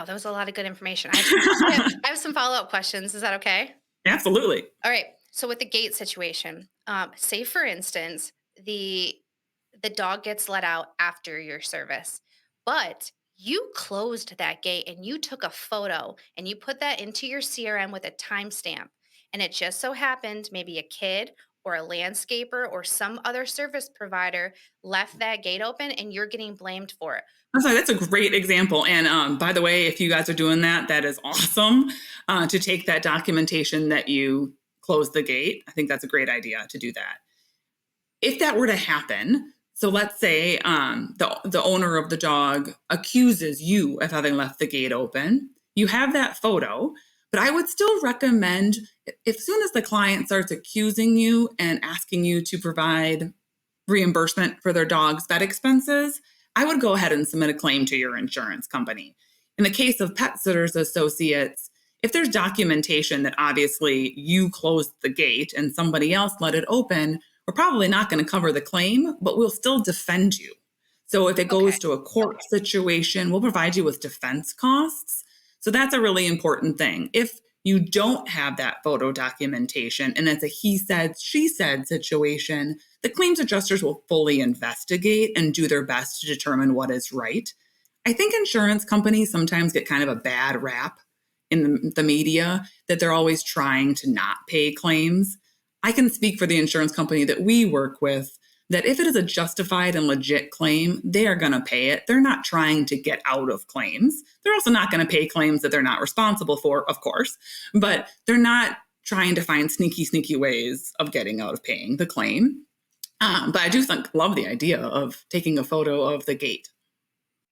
Oh, that was a lot of good information. I have some follow-up questions. Is that okay? Absolutely. All right. So with the gate situation, say for instance, the dog gets let out after your service, but you closed that gate and you took a photo and you put that into your CRM with a timestamp. And it just so happened maybe a kid or a landscaper or some other service provider left that gate open and you're getting blamed for it. I'm sorry, that's a great example. And by the way, if you guys are doing that, that is awesome to take that documentation that you closed the gate. I think that's a great idea to do that. If that were to happen, so let's say the owner of the dog accuses you of having left the gate open. You have that photo, but I would still recommend, if as soon as the client starts accusing you and asking you to provide reimbursement for their dog's vet expenses, I would go ahead and submit a claim to your insurance company. In the case of Pet Sitters Associates, if there's documentation that obviously you closed the gate and somebody else let it open, we're probably not going to cover the claim, but we'll still defend you. So if it Okay. goes to a court situation, we'll provide you with defense costs. So that's a really important thing. If you don't have that photo documentation and it's a he said, she said situation, the claims adjusters will fully investigate and do their best to determine what is right. I think insurance companies sometimes get kind of a bad rap in the media that they're always trying to not pay claims. I can speak for the insurance company that we work with that if it is a justified and legit claim, they are going to pay it. They're not trying to get out of claims. They're also not going to pay claims that they're not responsible for, of course, but they're not trying to find sneaky ways of getting out of paying the claim. But I do love the idea of taking a photo of the gate.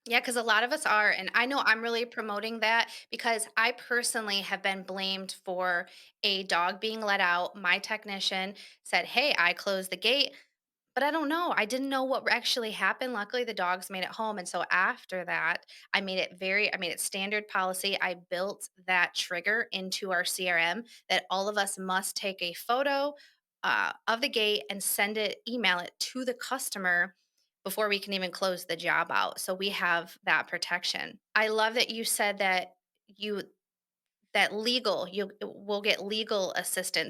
Yeah, because a lot of us are. And I know I'm really promoting that because I personally have been blamed for a dog being let out. My technician said, "Hey, I closed the gate." But I don't know. I didn't know what actually happened. Luckily, the dogs made it home. And so after that, I made it standard policy. I built that trigger into our CRM that all of us must take a photo of the gate and email it to the customer before we can even close the job out. So we have that protection. I love that you said that you, that legal, you will get legal assistance